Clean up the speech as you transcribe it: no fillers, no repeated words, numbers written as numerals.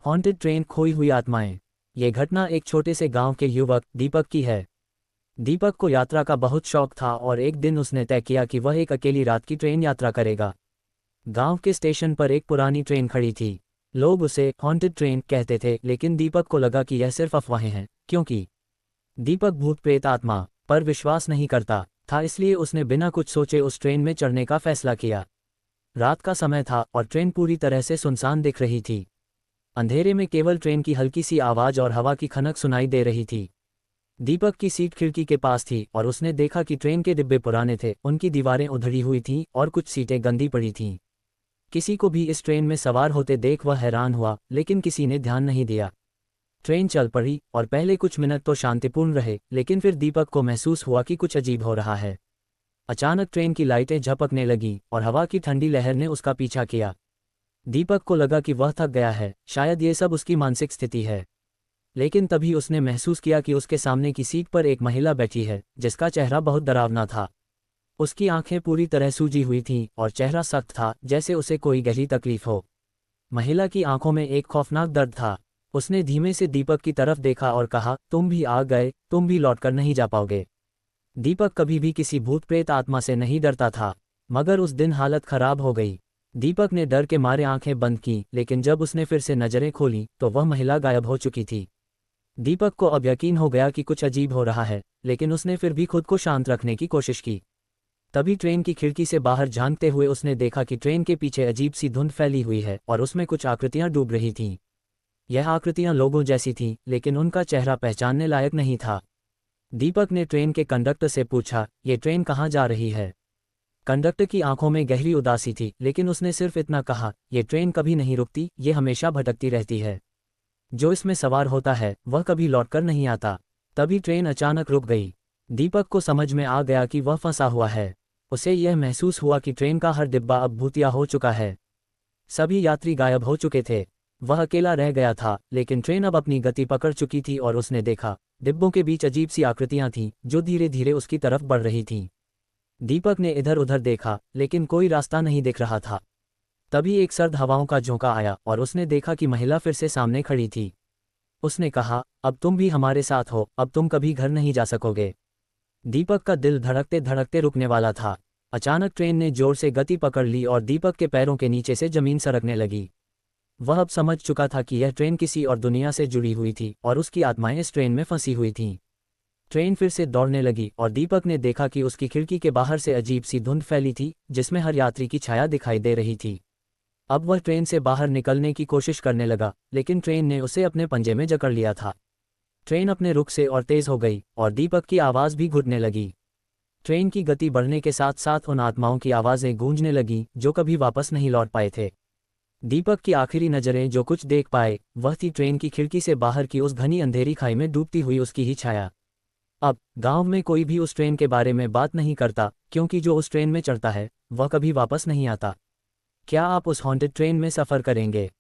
Haunted train, खोई हुई आत्माएं। ये घटना एक छोटे से गांव के युवक दीपक की है। दीपक को यात्रा का बहुत शौक था और एक दिन उसने तय किया कि वह एक अकेली रात की ट्रेन यात्रा करेगा। गांव के स्टेशन पर एक पुरानी ट्रेन खड़ी थी। लोग उसे हॉन्टेड ट्रेन कहते थे, लेकिन दीपक को लगा कि यह सिर्फ अफवाहें हैं, क्योंकि दीपक भूत प्रेत आत्मा पर विश्वास नहीं करता था। इसलिए उसने बिना कुछ सोचे उस ट्रेन में चढ़ने का फैसला किया। रात का समय था और ट्रेन पूरी तरह से सुनसान दिख रही थी। अंधेरे में केवल ट्रेन की हल्की सी आवाज और हवा की खनक सुनाई दे रही थी। दीपक की सीट खिड़की के पास थी और उसने देखा कि ट्रेन के डिब्बे पुराने थे, उनकी दीवारें उधड़ी हुई थीं और कुछ सीटें गंदी पड़ी थीं। किसी को भी इस ट्रेन में सवार होते देख वह हैरान हुआ, लेकिन किसी ने ध्यान नहीं दिया। ट्रेन चल पड़ी और पहले कुछ मिनट तो शांतिपूर्ण रहे, लेकिन फिर दीपक को महसूस हुआ कि कुछ अजीब हो रहा है। अचानक ट्रेन की लाइटें झपकने लगीं और हवा की ठंडी लहर ने उसका पीछा किया। दीपक को लगा कि वह थक गया है, शायद ये सब उसकी मानसिक स्थिति है। लेकिन तभी उसने महसूस किया कि उसके सामने की सीट पर एक महिला बैठी है, जिसका चेहरा बहुत डरावना था। उसकी आंखें पूरी तरह सूजी हुई थीं और चेहरा सख्त था, जैसे उसे कोई गहरी तकलीफ हो। महिला की आंखों में एक खौफनाक दर्द था। उसने धीमे से दीपक की तरफ देखा और कहा, तुम भी आ गए, तुम भी लौटकर नहीं जा पाओगे। दीपक कभी भी किसी भूत प्रेत आत्मा से नहीं डरता था, मगर उस दिन हालत खराब हो गई। दीपक ने डर के मारे आंखें बंद की, लेकिन जब उसने फिर से नजरें खोलीं तो वह महिला गायब हो चुकी थी। दीपक को अब यकीन हो गया कि कुछ अजीब हो रहा है, लेकिन उसने फिर भी खुद को शांत रखने की कोशिश की। तभी ट्रेन की खिड़की से बाहर झांकते हुए उसने देखा कि ट्रेन के पीछे अजीब सी धुंध फैली हुई है और उसमें कुछ आकृतियां डूब रही थीं। यह आकृतियां लोगों जैसी थीं, लेकिन उनका चेहरा पहचानने लायक नहीं था। दीपक ने ट्रेन के कंडक्टर से पूछा, ये ट्रेन कहाँ जा रही है? कंडक्टर की आंखों में गहरी उदासी थी, लेकिन उसने सिर्फ इतना कहा, ये ट्रेन कभी नहीं रुकती, ये हमेशा भटकती रहती है। जो इसमें सवार होता है वह कभी लौटकर नहीं आता। तभी ट्रेन अचानक रुक गई। दीपक को समझ में आ गया कि वह फंसा हुआ है। उसे यह महसूस हुआ कि ट्रेन का हर डिब्बा अब भूतिया हो चुका है। सभी यात्री गायब हो चुके थे। वह अकेला रह गया था, लेकिन ट्रेन अब अपनी गति पकड़ चुकी थी और उसने देखा, डिब्बों के बीच अजीब सी आकृतियां थीं, जो धीरे धीरे उसकी तरफ बढ़ रही थीं। दीपक ने इधर उधर देखा, लेकिन कोई रास्ता नहीं दिख रहा था। तभी एक सर्द हवाओं का झोंका आया और उसने देखा कि महिला फिर से सामने खड़ी थी। उसने कहा, अब तुम भी हमारे साथ हो, अब तुम कभी घर नहीं जा सकोगे। दीपक का दिल धड़कते धड़कते रुकने वाला था। अचानक ट्रेन ने जोर से गति पकड़ ली और दीपक के पैरों के नीचे से जमीन सरकने लगी। वह अब समझ चुका था कि यह ट्रेन किसी और दुनिया से जुड़ी हुई थी और उसकी आत्माएं इस ट्रेन में फंसी हुई थीं। ट्रेन फिर से दौड़ने लगी और दीपक ने देखा कि उसकी खिड़की के बाहर से अजीब सी धुंध फैली थी, जिसमें हर यात्री की छाया दिखाई दे रही थी। अब वह ट्रेन से बाहर निकलने की कोशिश करने लगा, लेकिन ट्रेन ने उसे अपने पंजे में जकड़ लिया था। ट्रेन अपने रुख से और तेज हो गई और दीपक की आवाज़ भी घुटने लगी। ट्रेन की गति बढ़ने के साथ साथ उन आत्माओं की आवाज़ें गूंजने लगीं जो कभी वापस नहीं लौट पाए थे। दीपक की आखिरी नज़रें जो कुछ देख पाए वह थी ट्रेन की खिड़की से बाहर की उस घनी अंधेरी खाई में डूबती हुई उसकी ही छाया। अब गांव में कोई भी उस ट्रेन के बारे में बात नहीं करता, क्योंकि जो उस ट्रेन में चढ़ता है वह कभी वापस नहीं आता। क्या आप उस हॉन्टेड ट्रेन में सफ़र करेंगे?